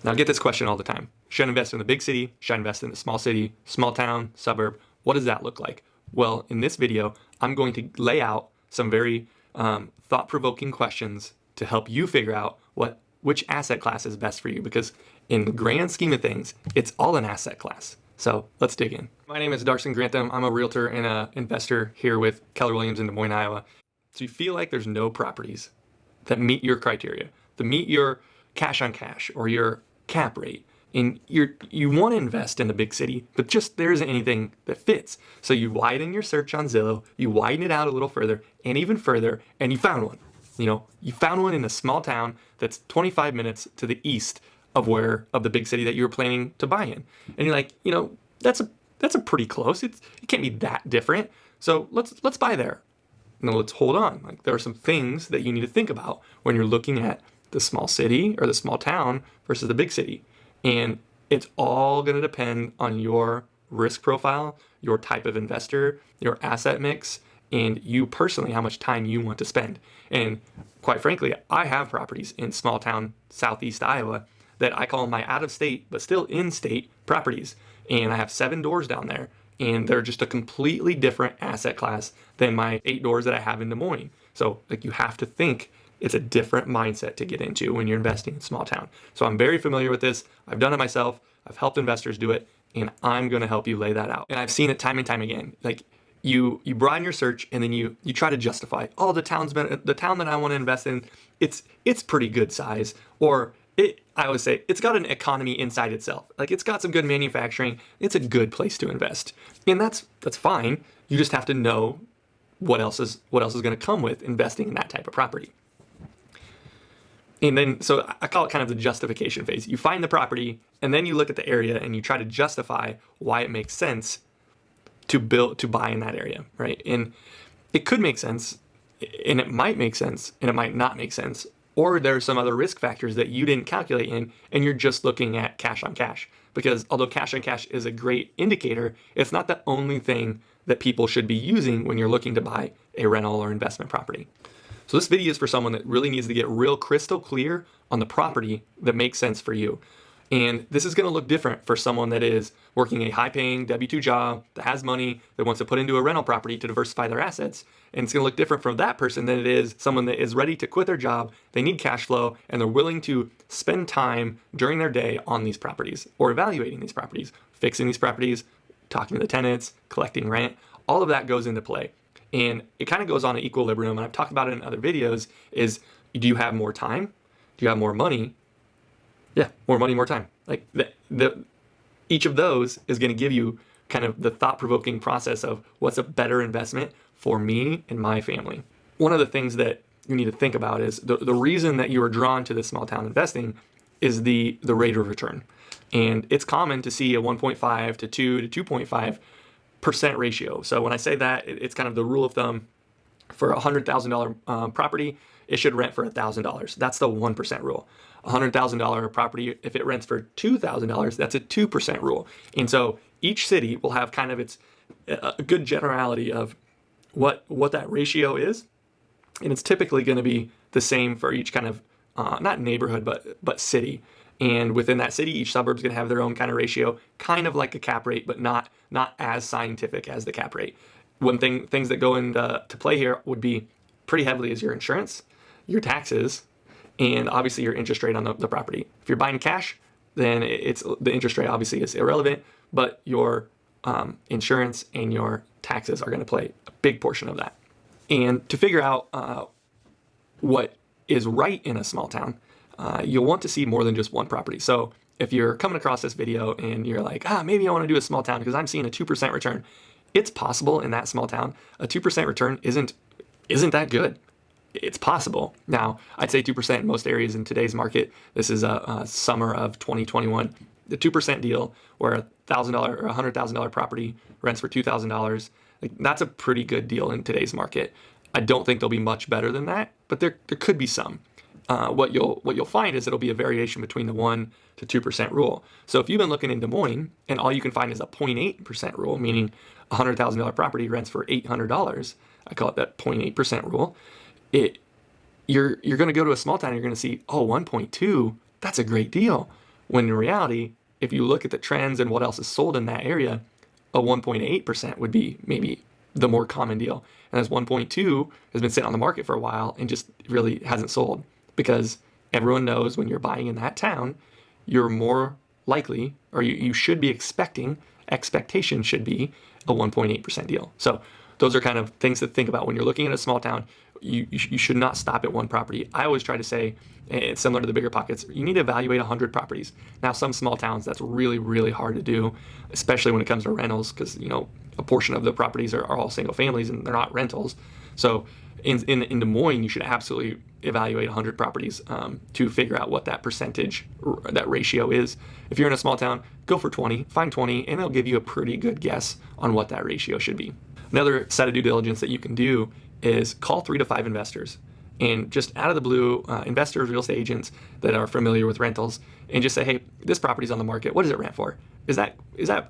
Now I get this question all the time. Should I invest in the big city? Should I invest in the small city, small town, suburb? What does that look like? Well, in this video, I'm going to lay out some very thought-provoking questions to help you figure out which asset class is best for you, because in the grand scheme of things, it's all an asset class. So let's dig in. My name is Darson Grantham. I'm a realtor and an investor here with Keller in Des Moines, Iowa. So you feel like there's no properties that meet your criteria, that meet your cash on cash or your cap rate, and you want to invest in the big city, but just there isn't anything that fits. So you widen your search on Zillow, you widen it out a little further and even further, and you found one. You found one in a small town that's 25 minutes to the east of the big city that you were planning to buy in. And you're like, that's a pretty close. It can't be that different. So let's buy there. Now let's hold on. Like, there are some things that you need to think about when you're looking at the small city or the small town versus the big city. And it's all going to depend on your risk profile, your type of investor, your asset mix, and you personally, how much time you want to spend. And quite frankly, I have properties in small town southeast Iowa that I call my out-of-state but still in-state properties. And I have 7 doors down there, and they're just a completely different asset class than my 8 doors that I have in Des Moines. So you have to think it's a different mindset to get into when you're investing in small town. So I'm very familiar with this. I've done it myself. I've helped investors do it, and I'm going to help you lay that out. And I've seen it time and time again. Like, you broaden your search, and then you try to justify, the town that I want to invest in, it's pretty good size, or I always say it's got an economy inside itself. Like, it's got some good manufacturing. It's a good place to invest, and that's fine. You just have to know what else is going to come with investing in that type of property. And then, so I call it kind of the justification phase. You find the property, and then you look at the area, and you try to justify why it makes sense to buy in that area, right? And it could make sense, and it might make sense, and it might not make sense. Or there are some other risk factors that you didn't calculate in, and you're just looking at cash on cash. Because although cash on cash is a great indicator, it's not the only thing that people should be using when you're looking to buy a rental or investment property. So this video is for someone that really needs to get real crystal clear on the property that makes sense for you. And this is going to look different for someone that is working a high-paying W-2 job, that has money, that wants to put into a rental property to diversify their assets. And it's going to look different for that person than it is someone that is ready to quit their job, they need cash flow, and they're willing to spend time during their day on these properties or evaluating these properties, fixing these properties, talking to the tenants, collecting rent. All of that goes into play. And it kind of goes on an equilibrium, and I've talked about it in other videos, is, do you have more time? Do you have more money? Yeah, more money, more time. Like, each of those is going to give you kind of the thought-provoking process of what's a better investment for me and my family. One of the things that you need to think about is the reason that you are drawn to this small town investing is the rate of return. And it's common to see a 1.5 to 2 to 2.5% ratio. So when I say that, it's kind of the rule of thumb. For a $100,000 property, it should rent for $1,000. That's the 1% rule. A $100,000 property, if it rents for $2,000, that's a 2% rule. And so each city will have kind of a good generality of what that ratio is. And it's typically going to be the same for each kind of, not neighborhood, but city. And within that city, each suburb's going to have their own kind of ratio, kind of like a cap rate, but not as scientific as the cap rate. Things that go into play here would be pretty heavily is your insurance, your taxes, and obviously your interest rate on the property. If you're buying cash, then the interest rate obviously is irrelevant, but your insurance and your taxes are going to play a big portion of that. And to figure out what is right in a small town, you'll want to see more than just one property. So if you're coming across this video and you're like, maybe I want to do a small town because I'm seeing a 2% return, it's possible in that small town. A 2% return isn't that good. It's possible. Now, I'd say 2% in most areas in today's market. This is a summer of 2021. The 2% deal where a $1,000 or $100,000 property rents for $2,000, that's a pretty good deal in today's market. I don't think there'll be much better than that, but there could be some. What you'll find is it'll be a variation between the 1 to 2% rule. So if you've been looking in Des Moines and all you can find is a 0.8% rule, meaning a $100,000 property rents for $800, I call it that 0.8% rule. You're going to go to a small town and you're going to see, 1.2, that's a great deal. When in reality, if you look at the trends and what else is sold in that area, a 1.8% would be maybe the more common deal. And as 1.2 has been sitting on the market for a while and just really hasn't sold, because everyone knows when you're buying in that town, you're more likely, or you should be expectation should be a 1.8% deal. So those are kind of things to think about when you're looking at a small town. You should not stop at one property. I always try to say, it's similar to the bigger pockets, you need to evaluate 100 properties. Now, some small towns, that's really, really hard to do, especially when it comes to rentals, because a portion of the properties are all single families and they're not rentals. So in Des Moines, you should absolutely evaluate 100 properties to figure out what that percentage, that ratio is. If you're in a small town, go for 20, find 20, and it'll give you a pretty good guess on what that ratio should be. Another set of due diligence that you can do is call 3 to 5 investors, and just out of the blue, investors, real estate agents that are familiar with rentals, and just say, hey, this property's on the market. What does it rent for? Is that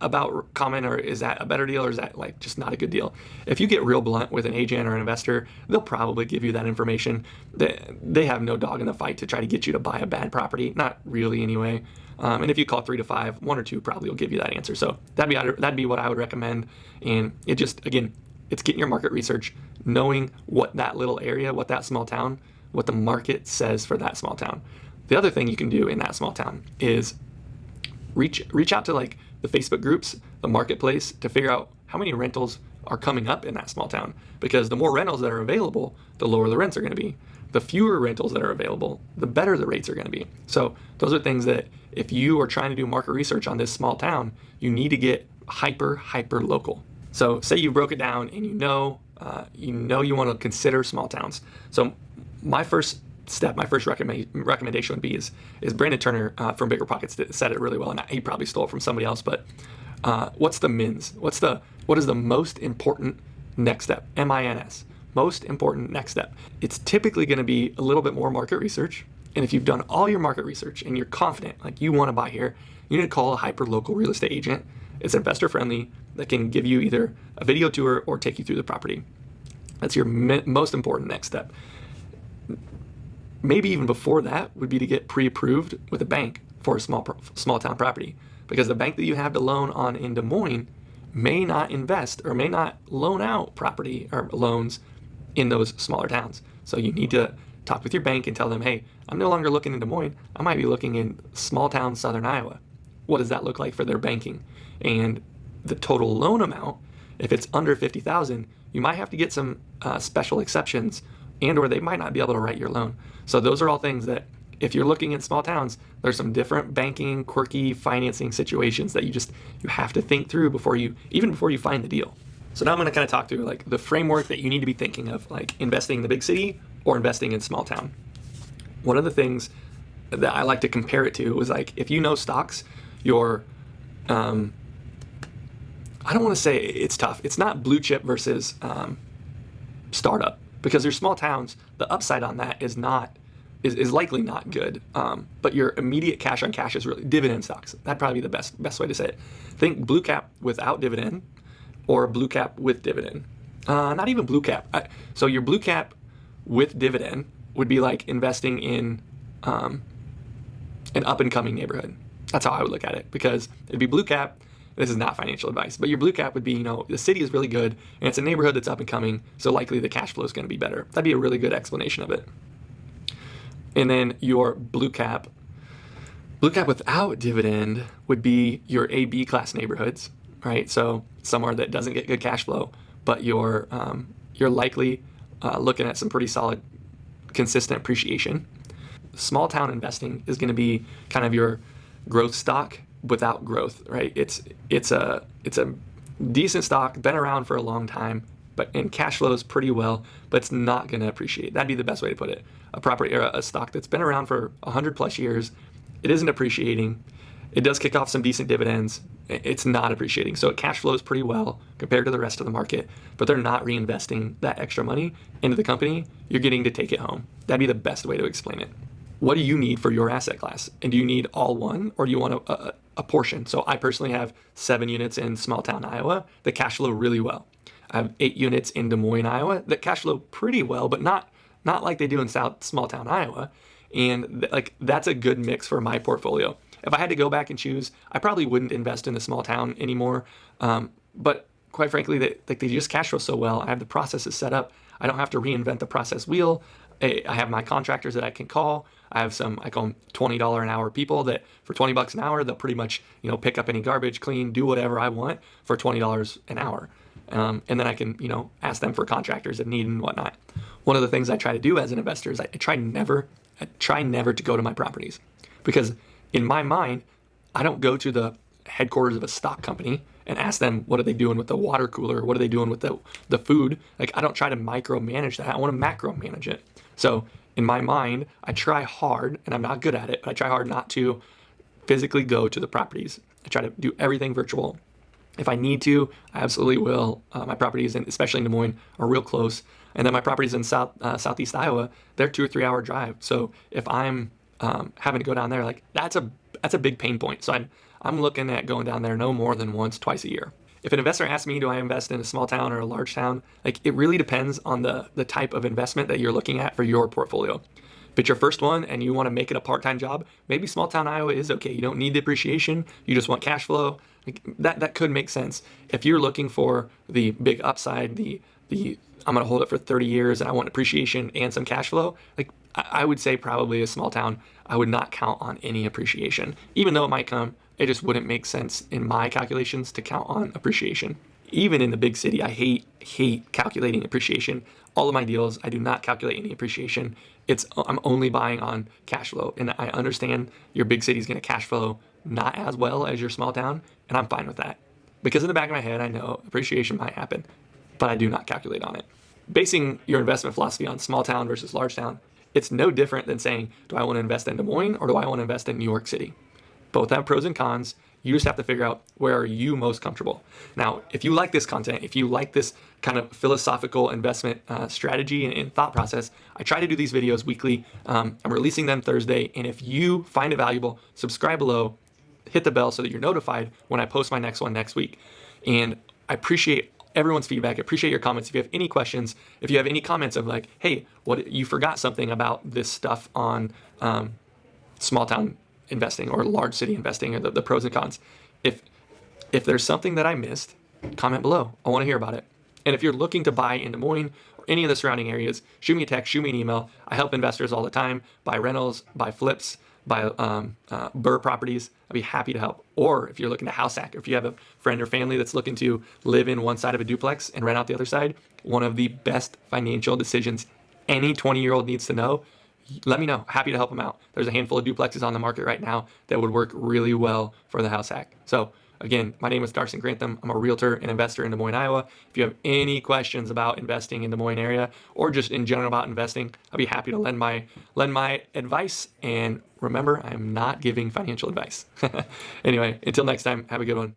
about common, or is that a better deal, or is that like just not a good deal? If you get real blunt with an agent or an investor, they'll probably give you that information. They have no dog in the fight to try to get you to buy a bad property, not really anyway. And if you call 3 to 5, 1 or 2 probably will give you that answer. So that'd be what I would recommend. And it just, again, it's getting your market research, knowing what that little area, what that small town, what the market says for that small town. The other thing you can do in that small town is reach out to like the Facebook groups, the marketplace, to figure out how many rentals are coming up in that small town. Because the more rentals that are available, the lower the rents are going to be. The fewer rentals that are available, the better the rates are going to be. So those are things that if you are trying to do market research on this small town, you need to get hyper local. So say you broke it down and you want to consider small towns. So my first recommendation would be is Brandon Turner from Bigger Pockets that said it really well, and he probably stole it from somebody else. But what's the MINS? What is the most important next step? MINS. Most important next step. It's typically going to be a little bit more market research. And if you've done all your market research and you're confident, like you want to buy here, you need to call a hyper local real estate agent. It's investor friendly, that can give you either a video tour or take you through the property. That's your most important next step. Maybe even before that would be to get pre-approved with a bank for a small town property, because the bank that you have to loan on in Des Moines may not invest or may not loan out property or loans in those smaller towns. So you need to talk with your bank and tell them, hey, I'm no longer looking in Des Moines. I might be looking in small town southern Iowa. What does that look like for their banking? And the total loan amount, if it's under $50,000, you might have to get some special exceptions, and or they might not be able to write your loan. So those are all things that if you're looking in small towns, there's some different banking, quirky financing situations that you have to think through before you find the deal. So now I'm going to kind of talk through like the framework that you need to be thinking of, like investing in the big city or investing in small town. One of the things that I like to compare it to was like, if you know stocks, your I don't want to say it's tough. It's not blue chip versus startup, because your small towns, the upside on that is likely not good. But your immediate cash on cash is really dividend stocks. That'd probably be the best way to say it. Think blue cap without dividend or blue cap with dividend. Not even blue cap. So your blue cap with dividend would be like investing in an up and coming neighborhood. That's how I would look at it, because it'd be blue cap. This is not financial advice, but your blue cap would be, the city is really good and it's a neighborhood that's up and coming, so likely the cash flow is going to be better. That'd be a really good explanation of it. And then your blue cap without dividend would be your A, B class neighborhoods, right? So somewhere that doesn't get good cash flow, but you're likely looking at some pretty solid, consistent appreciation. Small town investing is going to be kind of your growth stock without growth, right? It's a decent stock, been around for a long time, and cash flows pretty well, but it's not going to appreciate. That'd be the best way to put it. A property or a stock that's been around for 100 plus years, it isn't appreciating. It does kick off some decent dividends. It's not appreciating. So it cash flows pretty well compared to the rest of the market, but they're not reinvesting that extra money into the company. You're getting to take it home. That'd be the best way to explain it. What do you need for your asset class? And do you need all one, or do you want a portion? So I personally have 7 units in small town Iowa that cash flow really well. I have 8 units in Des Moines, Iowa that cash flow pretty well, but not like they do in small town Iowa. And that's a good mix for my portfolio. if I had to go back and choose, I probably wouldn't invest in a small town anymore. But quite frankly, they just cash flow so well. I have the processes set up. I don't have to reinvent the process wheel. I have my contractors that I can call. I have some, I call them $20 an hour people that for $20 an hour, they'll pretty much, pick up any garbage, clean, do whatever I want for $20 an hour. And then I can, ask them for contractors if needed and whatnot. One of the things I try to do as an investor is I try never to go to my properties, because in my mind, I don't go to the headquarters of a stock company and ask them, what are they doing with the water cooler? What are they doing with the food? Like, I don't try to micromanage that. I want to macro manage it. So in my mind, I try hard, and I'm not good at it, but I try hard not to physically go to the properties. I try to do everything virtual. If I need to, I absolutely will. My properties, especially in Des Moines, are real close. And then my properties in southeast Iowa, they're 2 or 3 hour drive. So if I'm having to go down there, like that's a big pain point. So I'm looking at going down there no more than once, twice a year. If an investor asks me, do I invest in a small town or a large town? Like, it really depends on the type of investment that you're looking at for your portfolio. If it's your first one and you want to make it a part-time job, maybe small town Iowa is okay. You don't need depreciation. You just want cash flow. Like, that could make sense. If you're looking for the big upside, the I'm going to hold it for 30 years and I want appreciation and some cash flow, like, I would say probably a small town. I would not count on any appreciation. Even though it might come, it just wouldn't make sense in my calculations to count on appreciation. Even in the big city, I hate calculating appreciation. All of my deals, I do not calculate any appreciation. I'm only buying on cash flow. And I understand your big city is going to cash flow not as well as your small town, and I'm fine with that. Because in the back of my head, I know appreciation might happen, but I do not calculate on it. Basing your investment philosophy on small town versus large town, it's no different than saying, do I want to invest in Des Moines or do I want to invest in New York City? Both have pros and cons. You just have to figure out where are you most comfortable. Now, if you like this content, if you like this kind of philosophical investment strategy and thought process, I try to do these videos weekly. I'm releasing them Thursday. And if you find it valuable, subscribe below, hit the bell so that you're notified when I post my next one next week. And I appreciate everyone's feedback. I appreciate your comments. If you have any questions, if you have any comments of like, hey, what you forgot something about this stuff on small town investing or large city investing, or the pros and cons. If there's something that I missed, comment below. I want to hear about it. And if you're looking to buy in Des Moines or any of the surrounding areas, shoot me a text, shoot me an email. I help investors all the time, buy rentals, buy flips, buy burr properties. I'd be happy to help. Or if you're looking to house hack, or if you have a friend or family that's looking to live in one side of a duplex and rent out the other side, one of the best financial decisions any 20-year-old needs to know, let me know. Happy to help them out. There's a handful of duplexes on the market right now that would work really well for the house hack. So again, my name is Darson Grantham. I'm a realtor and investor in Des Moines, Iowa. If you have any questions about investing in Des Moines area or just in general about investing, I'll be happy to lend my advice. And remember, I'm not giving financial advice. Anyway, until next time, have a good one.